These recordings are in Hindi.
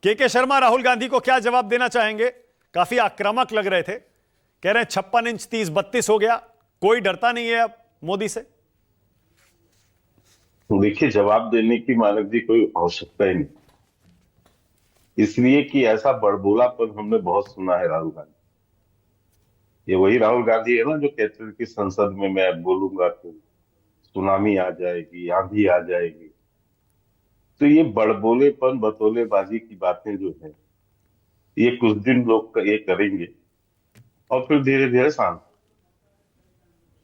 के शर्मा राहुल गांधी को क्या जवाब देना चाहेंगे? काफी आक्रामक लग रहे थे, कह रहे हैं 56 इंच 30 32 हो गया, कोई डरता नहीं है अब मोदी से। देखिए, जवाब देने की मानक जी कोई आवश्यकता ही नहीं, इसलिए कि ऐसा बड़बोलापन हमने बहुत सुना है राहुल गांधी। ये वही राहुल गांधी है ना जो कहते थे कि संसद में मैं बोलूंगा तो सुनामी आ जाएगी, आंधी आ जाएगी। तो ये बड़बोलेपन, बतौलेबाजी की बातें जो है, ये कुछ दिन लोग ये करेंगे और फिर धीरे धीरे शांत।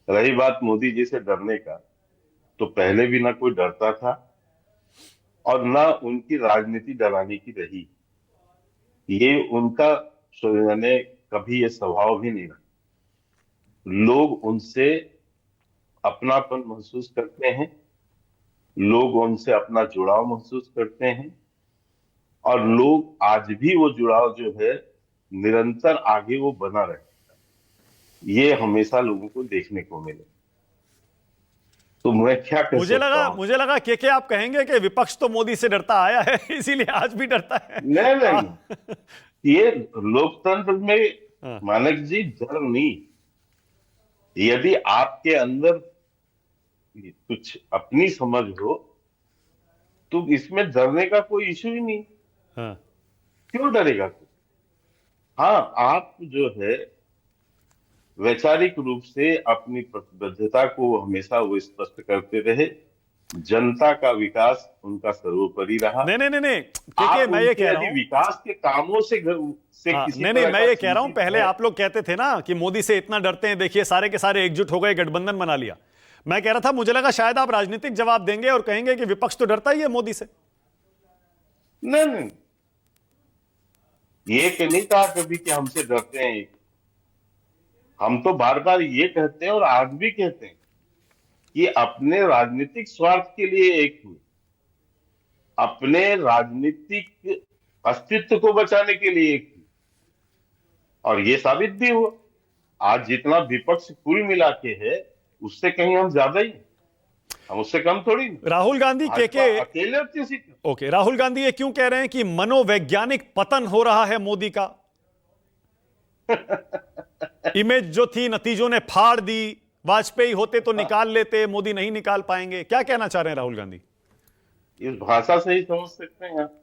रही बात मोदी जी से डरने का, तो पहले भी ना कोई डरता था और ना उनकी राजनीति डराने की रही। ये उनका यानी कभी ये स्वभाव भी नहीं रहा। लोग उनसे अपनापन महसूस करते हैं, लोग उनसे अपना जुड़ाव महसूस करते हैं, और लोग आज भी वो जुड़ाव जो है निरंतर आगे वो बना रहे, ये हमेशा लोगों को देखने को मिले। तो मैं क्या कह सकता हूँ? मुझे लगा के आप कहेंगे कि विपक्ष तो मोदी से डरता आया है इसीलिए आज भी डरता है। नहीं नहीं, ये लोकतंत्र में हाँ। मानक जी डर नहीं। यदि आपके अंदर कुछ अपनी समझ हो तो इसमें डरने का कोई इशू ही नहीं। हाँ। क्यों डरेगा कोई? हाँ, आप जो है वैचारिक रूप से अपनी प्रतिबद्धता को हमेशा वो स्पष्ट करते रहे। जनता का विकास उनका सर्वोपरि रहा। नहीं नहीं नहीं नहीं, आप मैं ये उनके कह रहा यदि हूं। विकास के कामों से हाँ, किसी नहीं नहीं, तरह मैं का ये कह रहा हूं, चिंतित पहले है। आप लोग कहते थे ना कि मोदी से इतना डरते हैं, देखिए सारे के सारे एकजुट हो गए, गठबंधन बना लिया। मैं कह रहा था मुझे लगा शायद आप राजनीतिक जवाब देंगे और कहेंगे कि विपक्ष तो डरता ही है मोदी से। नहीं नहीं, ये कि नहीं कहा कभी कि हमसे डरते हैं। हम तो बार बार ये कहते हैं और आज भी कहते हैं कि अपने राजनीतिक स्वार्थ के लिए एक हुए, अपने राजनीतिक अस्तित्व को बचाने के लिए एक हुए, और ये साबित भी हुआ। आज जितना विपक्ष कुल मिला के है उससे कहीं हम ज्यादा ही हैं। हम उससे कम थोड़ी नहीं। राहुल गांधी भाजपा अकेले अपनी सीट। ओके, राहुल गांधी ये क्यों कह रहे हैं कि मनोवैज्ञानिक पतन हो रहा है मोदी का? इमेज जो थी नतीजों ने फाड़ दी, वाजपेयी होते तो निकाल लेते, मोदी नहीं निकाल पाएंगे। क्या कहना चाह रहे हैं राहुल गांधी? इस भाषा से ही समझ सकते हैं आप।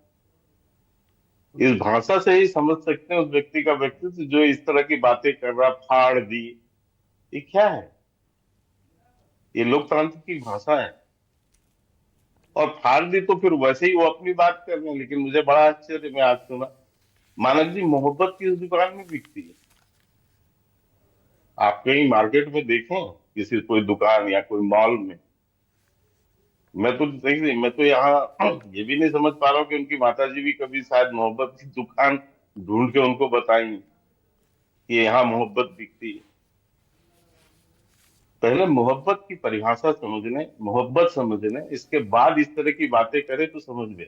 इस भाषा से ही समझ सकते हैं उस व्यक्ति का व्यक्तित्व जो इस तरह की बातें कर रहा, फाड़ दी। ये क्या है? ये लोकतंत्र की भाषा है। और फाड़ दी तो फिर वैसे ही वो अपनी बात कर रहे हैं। लेकिन मुझे बड़ा आश्चर्य, मैं आज सुना, मानक जी मोहब्बत की उस दुकान में बिकती है। आप कहीं मार्केट में देखें, किसी कोई दुकान या कोई मॉल में। मैं तो यहाँ ये भी नहीं समझ पा रहा हूँ कि उनकी माता जी भी कभी शायद मोहब्बत की दुकान ढूंढ के उनको बताएंगे कि यहाँ मोहब्बत बिकती है। पहले मोहब्बत की परिभाषा समझने, मोहब्बत समझने, इसके बाद इस तरह की बातें करें तो समझ में।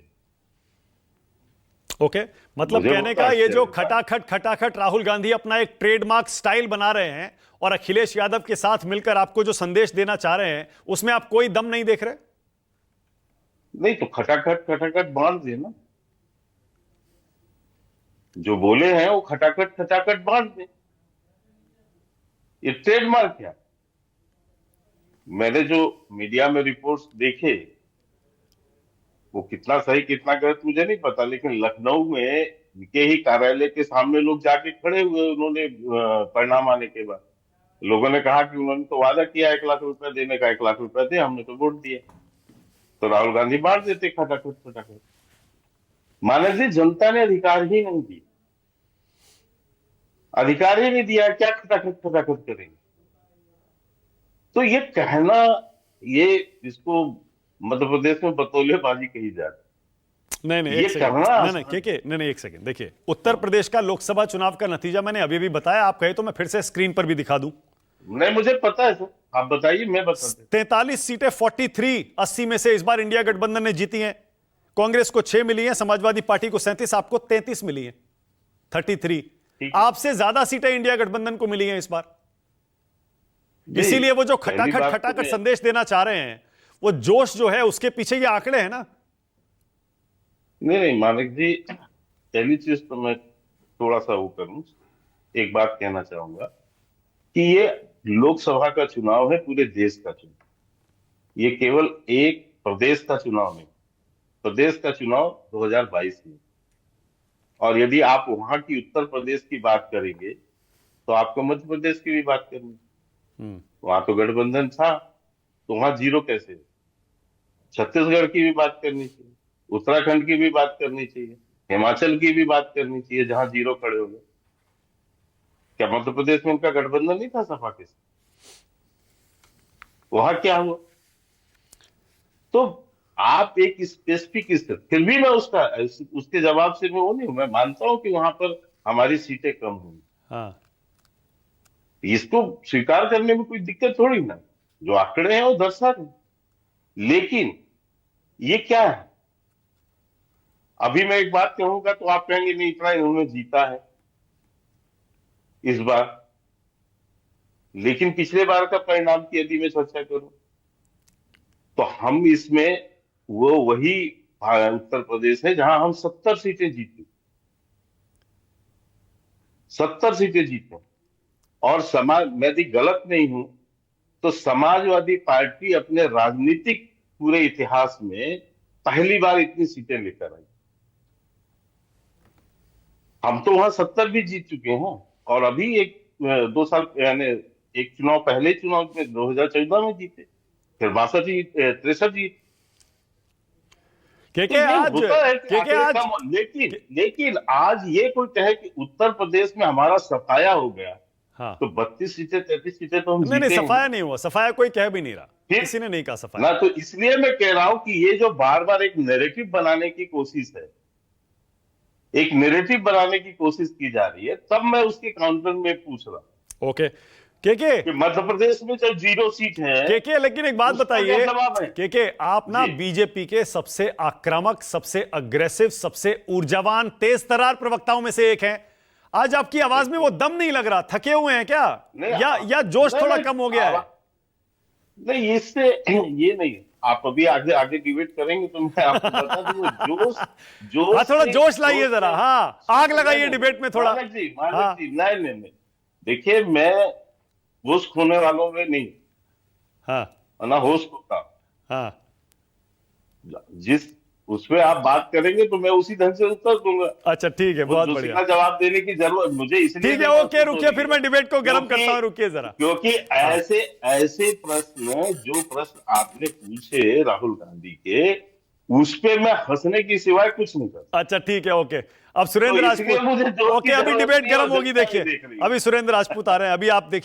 ओके, मतलब मुझे कहने बहुत का ये जो आश्चर्य था। खटाखट खटाखट राहुल गांधी अपना एक ट्रेडमार्क स्टाइल बना रहे हैं और अखिलेश यादव के साथ मिलकर आपको जो संदेश देना चाह रहे हैं, उसमें आप कोई दम नहीं देख रहे? नहीं तो खटाखट खटाखट बांध दे ना, जो बोले हैं वो खटाखट खटाखट बांध दे। ये ट्रेडमार्क क्या? मैंने जो मीडिया में रिपोर्ट्स देखे, वो कितना सही कितना गलत मुझे नहीं पता, लेकिन लखनऊ में के ही कार्यालय के सामने लोग जाके खड़े हुए। उन्होंने परिणाम आने के बाद लोगों ने कहा कि उन्होंने तो वादा किया 1 लाख रुपए देने का, 1 लाख रुपए दे, हमने तो वोट दिए। तो राहुल गांधी बांट देते खटाखट खटाखट। मानव जी, जनता ने अधिकार ही नहीं दिया, अधिकार ही नहीं दिया, क्या खटाखट खटाखट करेंगे? तो ये कहना, ये इसको मध्य प्रदेश में बतौलेबाजी कही जाती। नहीं नहीं, ये एक सेकंड, करना नहीं नहीं नहीं नहीं, एक सेकंड देखिए, उत्तर प्रदेश का लोकसभा चुनाव का नतीजा मैंने अभी भी बताया, आप कहे तो मैं फिर से स्क्रीन पर भी दिखा दूं। नहीं, मुझे पता है सर, आप बताइए, मैं बता दूं। 43 सीटें 43 80 में से इस बार इंडिया गठबंधन ने जीती हैं। कांग्रेस को 6 मिली हैं, समाजवादी पार्टी को 37, आपको 33 मिली हैं, 33। आपसे ज्यादा सीटें इंडिया गठबंधन को मिली हैं इस बार। इसीलिए वो जो खटाखट खटाखट संदेश देना चाह रहे हैं, वो जोश जो है उसके पीछे ये आंकड़े हैं ना। नहीं नहीं मानिक जी, पहली चीज तो मैं थोड़ा सा वो करूं, एक बात कहना चाहूंगा कि ये लोकसभा का चुनाव है, पूरे देश का चुनाव। ये केवल एक प्रदेश का चुनाव नहीं, प्रदेश का चुनाव 2022 में। और यदि आप वहां की उत्तर प्रदेश की बात करेंगे तो आपको मध्य प्रदेश की भी बात करनी है। वहां तो गठबंधन था, तो वहां जीरो कैसे? छत्तीसगढ़ की भी बात करनी चाहिए, उत्तराखंड की भी बात करनी चाहिए, हिमाचल की भी बात करनी चाहिए, जहां जीरो खड़े हो गए। क्या मध्य प्रदेश में उनका गठबंधन नहीं था सपा के साथ? वहां क्या हुआ? तो आप एक स्पेसिफिक स्थिति, फिर भी मैं उसके जवाब से मैं वो नहीं हूं। मैं मानता हूं कि वहां पर हमारी सीटें कम हुई, हाँ, इसको स्वीकार करने में कोई दिक्कत थोड़ी ना। जो आंकड़े हैं वो दर्शा रहे। लेकिन ये क्या है? अभी मैं एक बात कहूंगा तो आप कहेंगे नहीं, इतना इन्होंने जीता है इस बार। लेकिन पिछले बार का परिणाम की यदि मैं चर्चा करूं तो हम इसमें वही उत्तर प्रदेश है जहां हम 70 सीटें जीते, 70 सीटें जीते। और समाज, मैं यदि गलत नहीं हूं तो समाजवादी पार्टी अपने राजनीतिक पूरे इतिहास में पहली बार इतनी सीटें लेकर आई। हम तो वहां 70 भी जीत चुके हैं। और अभी एक 2 साल यानी एक चुनाव पहले चुनाव में 2014 में जीते, फिर 63 जीत। के तो ये आज होता है कि के आंकड़े आज कम। लेकिन आज ये कोई कहे कि उत्तर प्रदेश में हमारा सफाया हो गया, हाँ, तो 32 सीटें 33 सीटें तो हम नहीं नहीं, जीते हैं। सफाया नहीं हुआ, सफाया कोई कह भी नहीं रहा, फिर किसी ने नहीं कहा ना, सफाया। तो इसलिए मैं कह रहा हूं कि ये जो बार बार एक नैरेटिव बनाने की कोशिश है, एक नैरेटिव बनाने की कोशिश की जा रही है, तब मैं उसके काउंटर में पूछ रहा हूं ओके, कि मध्य प्रदेश में जो 0 सीट है के लेकिन एक बात उसका क्या बताइए जवाब है? के आप ना जी। बीजेपी के सबसे आक्रामक, सबसे अग्रेसिव, सबसे ऊर्जावान, तेज तर्रार प्रवक्ताओं में से एक हैं। आज आपकी आवाज में वो दम नहीं लग रहा, थके हुए हैं क्या? या जोश थोड़ा कम हो गया है? नहीं, इससे ये नहीं। आप अभी आगे आगे डिबेट करेंगे तो मैं आपको बता दूंगा। जोश हाँ, थोड़ा जोश लाइए जरा, हाँ, आग लगाइए डिबेट में थोड़ा। मानक जी, हाँ, नहीं, देखिए, मैं होश खोने वालों में नहीं, हाँ, ना होश खोता। हाँ, जिस उसमें आप बात करेंगे तो मैं उसी ढंग से उत्तर दूंगा। अच्छा ठीक है, बहुत बढ़िया, जवाब देने की जरूरत मुझे इसलिए ठीक है, ओके, रुकिए, फिर मैं डिबेट को गर्म करता हूं, रुकिए जरा। क्योंकि ऐसे प्रश्न, जो प्रश्न आपने पूछे राहुल गांधी के, उस पे मैं हंसने की सिवाय कुछ नहीं करता। अच्छा ठीक है, ओके। अब सुरेंद्र तो इसलिए मुझे राजपूत, जोश की ओके, अभी जरूरत डिबेट नहीं है, गर्म और होगी, जनता भी देखिए देख रही है। अभी सुरेंद्र राजपूत आ रहे हैं, अभी आप देखिए।